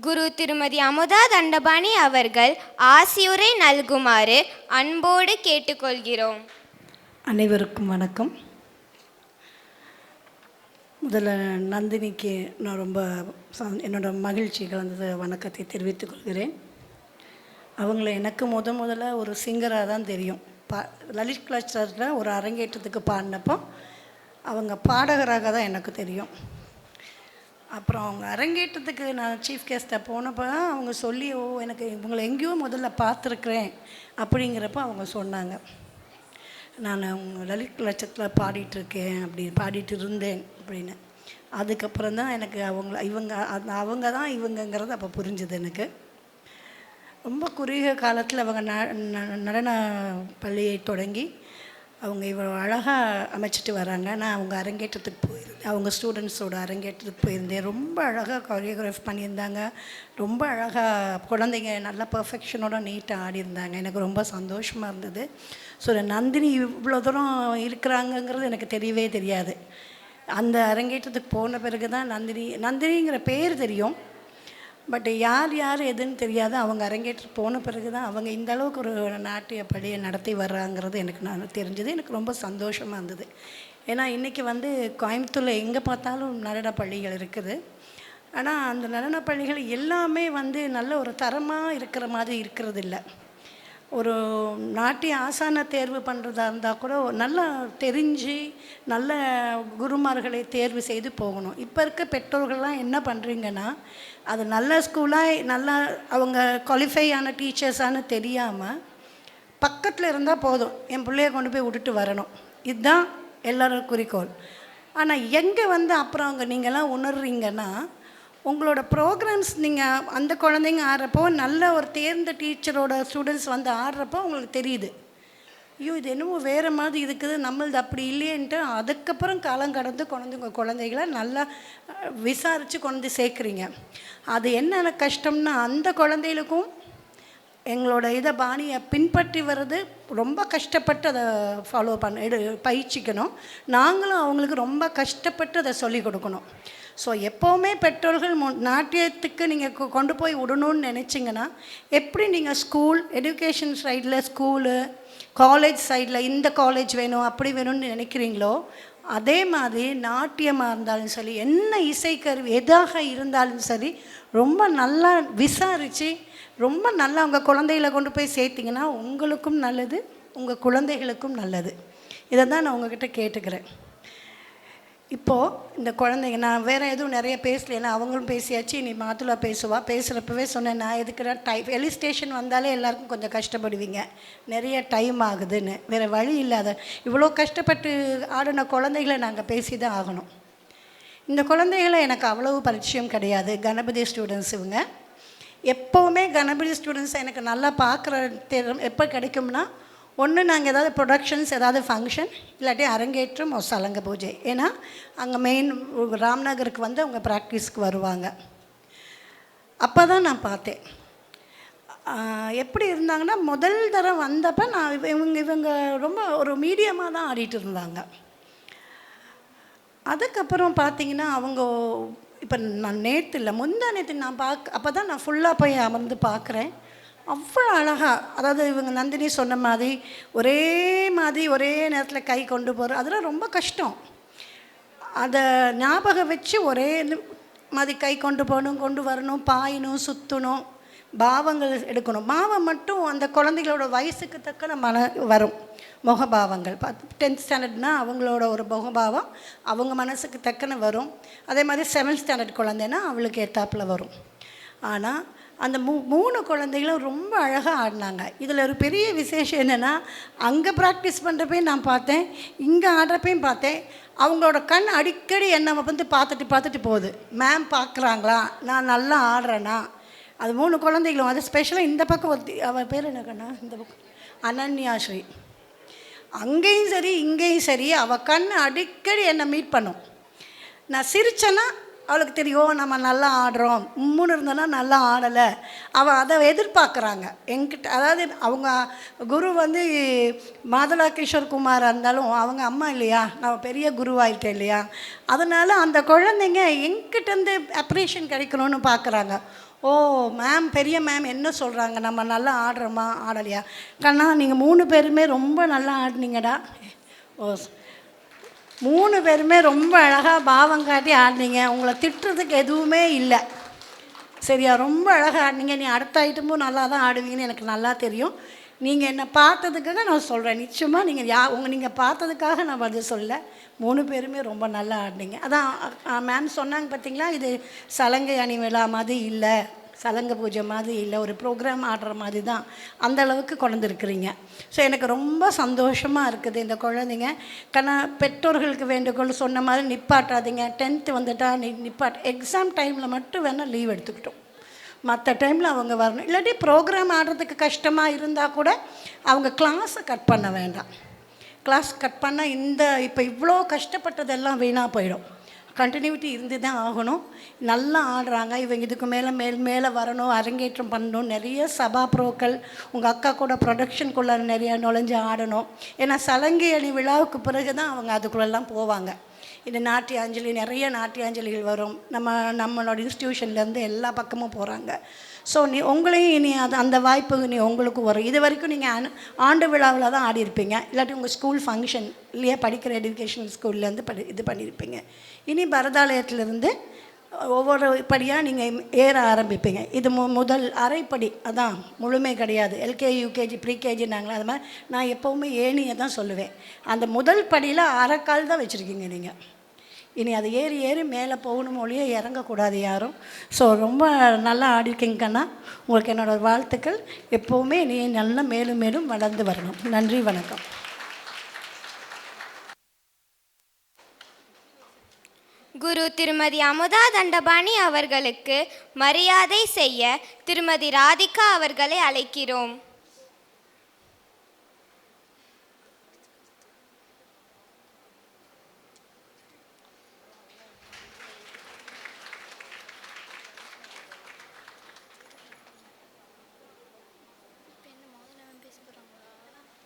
குரு திருமதி அமுதா தண்டபாணி அவர்கள் ஆசியுரை நல்குமாறு அன்போடு கேட்டுக்கொள்கிறோம். அனைவருக்கும் வணக்கம். முதல்ல நந்தினிக்கு நான் ரொம்ப என்னோட மகிழ்ச்சி கலந்த வணக்கத்தை தெரிவித்துக் கொள்கிறேன். அவங்கள எனக்கு முதல்ல ஒரு சிங்கராக தான் தெரியும். லலித் கலாச்சாரத்தில் ஒரு அரங்கேற்றத்துக்கு பாடினப்போ அவங்க பாடகராக தான் எனக்கு தெரியும். அப்புறம் அவங்க அரங்கேற்றத்துக்கு நான் சீஃப் கெஸ்ட்டாக போனப்போ தான் அவங்க சொல்லி எனக்கு இவங்களை எங்கேயோ முதல்ல பார்த்துருக்குறேன் அப்படிங்கிறப்ப அவங்க சொன்னாங்க. நான் லலித் கலாச்சாரத்தில் பாடிட்டுருக்கேன் பாடிட்டு இருந்தேன் அப்படின்னு. அதுக்கப்புறம் தான் எனக்கு அவங்க தான் இவங்கங்கிறது அப்போ புரிஞ்சுது எனக்கு. ரொம்ப குறுகிய காலத்தில் அவங்க நடன பள்ளியை தொடங்கி அவங்க இவ்வளோ அழகாக அமைச்சிட்டு வராங்க. நான் அவங்க அரங்கேற்றத்துக்கு போயிருந்தேன், அவங்க ஸ்டூடெண்ட்ஸோட அரங்கேற்றத்துக்கு போயிருந்தேன். ரொம்ப அழகாக கொரியோகிராஃப் பண்ணியிருந்தாங்க. ரொம்ப அழகாக குழந்தைங்க நல்லா பர்ஃபெக்ஷனோட நீட்டாக ஆடியிருந்தாங்க. எனக்கு ரொம்ப சந்தோஷமாக இருந்தது. ஸோ நந்தினி இவ்வளோ தூரம் இருக்கிறாங்கங்கிறது எனக்கு தெரியவே தெரியாது. அந்த அரங்கேற்றத்துக்கு போன பிறகு தான் நந்தினிங்கிற பேர் தெரியும். பட் யார் எதுன்னு தெரியாது. அவங்க அரங்கேற்று போன பிறகு தான் அவங்க இந்த அளவுக்கு ஒரு நாட்டிய பள்ளியை நடத்தி வர்றாங்கிறது எனக்கு தெரிஞ்சது. எனக்கு ரொம்ப சந்தோஷமாக இருந்தது. ஏன்னா இன்றைக்கி கோயம்புத்தூரில் எங்கே பார்த்தாலும் நடன பள்ளிகள் இருக்குது. ஆனால் அந்த நடன பள்ளிகள் எல்லாமே நல்ல ஒரு தரமாக இருக்கிற மாதிரி இருக்கிறது இல்லை. ஒரு நாட்டிய ஆசான தேர்வு பண்ணுறதா இருந்தால் கூட நல்லா தெரிஞ்சு நல்ல குருமார்களை தேர்வு செய்து போகணும். இப்போ இருக்க பெற்றோர்கள்லாம் என்ன பண்ணுறீங்கன்னா, அது நல்ல ஸ்கூலாக நல்லா அவங்க குவாலிஃபை ஆன டீச்சர்ஸானு தெரியாமல் பக்கத்தில் இருந்தால் போதும், என் பிள்ளைய கொண்டு போய் விட்டுட்டு வரணும், இதுதான் எல்லோரும் குறிக்கோள். ஆனால் எங்கே அப்புறம் அவங்க நீங்கள்லாம் உணர்றீங்கன்னா, உங்களோட ப்ரோக்ராம்ஸ் நீங்கள் அந்த குழந்தைங்க ஆடுறப்போ நல்ல ஒரு தேர்ந்த டீச்சரோட ஸ்டூடெண்ட்ஸ் ஆடுறப்போ உங்களுக்கு தெரியுது, ஐயோ இது என்னமோ வேறு மாதிரி இருக்குது, நம்மளது அப்படி இல்லையன்ட்டு அதுக்கப்புறம் காலம் கடந்து உங்கள் குழந்தைகளை நல்லா விசாரித்து கொண்டு சேர்க்குறீங்க. அது என்ன கஷ்டம்னா, அந்த குழந்தைகளுக்கும் எங்களோட பாணியை பின்பற்றி வர்றது ரொம்ப கஷ்டப்பட்டு அதை ஃபாலோ பயிற்சிக்கணும். நாங்களும் அவங்களுக்கு ரொம்ப கஷ்டப்பட்டு அதை சொல்லிக் கொடுக்கணும். ஸோ எப்போவுமே பெற்றோர்கள் நாட்டியத்துக்கு நீங்கள் கொண்டு போய் விடணும்னு நினச்சிங்கன்னா, எப்படி நீங்கள் ஸ்கூல் எஜுகேஷன் சைடில் ஸ்கூலு காலேஜ் சைடில் இந்த காலேஜ் வேணும் அப்படி வேணும்னு நினைக்கிறீங்களோ, அதே மாதிரி நாட்டியமாக இருந்தாலும் சரி, என்ன இசைக்கருவி எதாக இருந்தாலும் சரி, ரொம்ப நல்லா விசாரித்து ரொம்ப நல்லா உங்கள் குழந்தைகளை கொண்டு போய் சேர்த்திங்கன்னா உங்களுக்கும் நல்லது, உங்கள் குழந்தைகளுக்கும் நல்லது. இதை தான் நான் உங்கள்கிட்ட கேட்டுக்கிறேன். இப்போது இந்த குழந்தைங்க நான் வேறு எதுவும் நிறைய பேசலைன்னா, அவங்களும் பேசியாச்சு, நீ மாத்துலா பேசுகிறப்பவே சொன்னேன், நான் எதுக்குறா வெளி ஸ்டேஷன் வந்தாலே எல்லாருக்கும் கொஞ்சம் கஷ்டப்படுவீங்க, நிறைய டைம் ஆகுதுன்னு. வேறு வழி இல்லாத இவ்வளோ கஷ்டப்பட்டு ஆடின குழந்தைகளை நாங்கள் பேசி தான் ஆகணும். இந்த குழந்தைகளை எனக்கு அவ்வளவு பரிச்சயம் கிடையாது. கணபதி ஸ்டூடெண்ட்ஸ் இவங்க. எப்போவுமே கணபதி ஸ்டூடெண்ட்ஸ் எனக்கு நல்லா பார்க்குற எப்போ கிடைக்கும்னா, ஒன்று நாங்கள் ஏதாவது ப்ரொடக்ஷன்ஸ் ஏதாவது ஃபங்க்ஷன் இல்லாட்டி அரங்கேற்றம் சலங்க பூஜை. ஏன்னா அங்கே மெயின் ராம்நகருக்கு அவங்க ப்ராக்டிஸ்க்கு வருவாங்க. அப்போ தான் நான் பார்த்தேன் எப்படி இருந்தாங்கன்னா, முதல் தரம் வந்தப்போ நான் இவங்க ரொம்ப ஒரு மீடியமாக தான் ஆடிட்டு இருந்தாங்க. அதுக்கப்புறம் பார்த்திங்கன்னா அவங்க இப்போ நான் நேற்று இல்லை முந்தா நேற்று நான் அப்போ தான் நான் ஃபுல்லாக போய் அமர்ந்து பார்க்குறேன். அவ்வளோ அழகாக, அதாவது இவங்க நந்தினி சொன்ன மாதிரி ஒரே நேரத்தில் கை கொண்டு போகிற அதெல்லாம் ரொம்ப கஷ்டம். அதை ஞாபகம் வச்சு ஒரே மாதிரி கை கொண்டு போகணும், கொண்டு வரணும், பாயணும், சுற்றணும், பாவங்கள் எடுக்கணும். பாவம் மட்டும் அந்த குழந்தைகளோட வயசுக்கு தக்க வரும். முகபாவங்கள் 10th ஸ்டாண்டர்ட்னால் அவங்களோட ஒரு முகபாவம் அவங்க மனசுக்கு தக்கன வரும். அதே மாதிரி 7th ஸ்டாண்டர்ட் குழந்தைன்னா அவளுக்கு ஏற்றாப்பில் வரும். ஆனால் அந்த 3 குழந்தைகளும் ரொம்ப அழகாக ஆடினாங்க. இதில் ஒரு பெரிய விசேஷம் என்னென்னா, அங்கே ப்ராக்டிஸ் பண்ணுறப்பையும் நான் பார்த்தேன், இங்கே ஆடுறப்பையும் பார்த்தேன். அவங்களோட கண் அடிக்கடி என்னை பார்த்துட்டு போகுது, மேம் பார்க்குறாங்களா, நான் நல்லா ஆடுறேன்னா. அது 3 குழந்தைகளும், அது ஸ்பெஷலாக இந்த பக்கம் அவள் பேர் என்ன கண்ணா, இந்த பக்கம் அனன்யாஸ்ரீ. அங்கேயும் சரி இங்கேயும் சரி அவள் கண் அடிக்கடி என்னை மீட் பண்ணும். நான் சிரித்தேன்னா அவளுக்கு தெரியும் நம்ம நல்லா ஆடுறோம், உம்முன்னு இருந்தோன்னா நல்லா ஆடலை, அவள் அதை எதிர்பார்க்குறாங்க என்கிட்ட. அதாவது அவங்க குரு வந்து மாதுளா கிஷோர் குமாராக இருந்தாலும் அவங்க அம்மா இல்லையா, நான் பெரிய குருவாயிட்டேன் இல்லையா, அதனால் அந்த குழந்தைங்க என்கிட்டேருந்து அப்ரிஷியேஷன் கிடைக்கணும்னு பார்க்குறாங்க. ஓ மேம், பெரிய மேம் என்ன சொல்கிறாங்க, நம்ம நல்லா ஆடுறோமா ஆடலையா? கண்ணா நீங்கள் 3 பேருமே ரொம்ப நல்லா ஆடினீங்கடா. ஓ 3 பேருமே ரொம்ப அழகாக பாவம் காட்டி ஆடினீங்க, உங்களை திட்டுறதுக்கு எதுவுமே இல்லை, சரியா? ரொம்ப அழகாக ஆடினீங்க. நீ அடுத்த ஐட்டமும் நல்லா தான் ஆடுவீங்கன்னு எனக்கு நல்லா தெரியும். நீங்கள் என்னை பார்த்ததுக்காக நான் சொல்கிறேன், நிச்சயமாக நீங்கள் பார்த்ததுக்காக நான் பதில் சொல்ல. 3 பேருமே ரொம்ப நல்லா ஆடினீங்க. அதான் மேம் சொன்னாங்க பார்த்தீங்களா, இது சலங்கை அணி விழா மாதிரி இல்லை, சலங்கை பூஜை மாதிரி இல்லை, ஒரு ப்ரோக்ராம் ஆடுற மாதிரி தான், அந்த அளவுக்கு கொண்டுருக்குறீங்க. ஸோ எனக்கு ரொம்ப சந்தோஷமாக இருக்குது. இந்த குழந்தைங்க பெற்றோர்களுக்கு வேண்டுகோள் சொன்ன மாதிரி நிப்பாட்டாதீங்க. 10th வந்துட்டா எக்ஸாம் டைமில் மட்டும் வேணால் லீவ் எடுத்துக்கிட்டோம், மற்ற டைமில் அவங்க வரணும். இல்லாட்டி ப்ரோக்ராம் ஆடுறதுக்கு கஷ்டமாக இருந்தால் கூட அவங்க கிளாஸை கட் பண்ண வேண்டாம். கிளாஸ் கட் பண்ணால் இப்போ இவ்வளோ கஷ்டப்பட்டதெல்லாம் வீணாக போயிடும். கண்டினியூட்டி இருந்து தான் ஆகணும். நல்லா ஆடுறாங்க இவங்க, இதுக்கு மேலே வரணும், அரங்கேற்றம் பண்ணணும், நிறைய சபா ப்ரோக்கள் உங்கள் அக்கா கூட ப்ரொடக்ஷனுக்குள்ளே நிறையா நுழைஞ்சு ஆடணும். ஏன்னா சலங்கை அணி விழாவுக்கு பிறகு தான் அவங்க அதுக்குள்ளெல்லாம் போவாங்க. இந்த நாட்டியாஞ்சலி, நிறைய நாட்டியாஞ்சலிகள் வரும், நம்மளோட இன்ஸ்டியூஷன்லேருந்து எல்லா பக்கமும் போகிறாங்க. ஸோ உங்களையும் இனி அந்த வாய்ப்பு உங்களுக்கும் வரும். இது வரைக்கும் நீங்கள் ஆண்டு விழாவில் தான் ஆடியிருப்பீங்க, இல்லாட்டி உங்கள் ஸ்கூல் ஃபங்க்ஷன் இல்லையா, படிக்கிற எஜுகேஷனல் ஸ்கூல்லேருந்து இது பண்ணியிருப்பீங்க. இனி பரதாலயத்திலேருந்து ஒவ்வொரு படியாக நீங்கள் ஏற ஆரம்பிப்பீங்க. இது முதல் அரைப்படி, அதான் முழுமை கிடையாது. எல்கேஜி யூகேஜி ப்ரீகேஜி நாங்களே அது மாதிரி நான் எப்போவுமே ஏணியை தான் சொல்லுவேன். அந்த முதல் படியில் அரைக்கால் தான் வச்சுருக்கீங்க நீங்கள். இனி அது ஏறி ஏறி மேலே போகணும், ஒழிய இறங்கக்கூடாது யாரும். ஸோ ரொம்ப நல்லா ஆடிருக்கீங்கன்னா உங்களுக்கு என்னோடய வாழ்த்துக்கள். எப்போவுமே நீ நல்லா மேலும் மேலும் வளர்ந்து வரணும். நன்றி, வணக்கம். குரு திருமதி அமுதா தண்டபாணி அவர்களுக்கு மரியாதை செய்ய திருமதி ராதிகா அவர்களை அழைக்கிறோம்.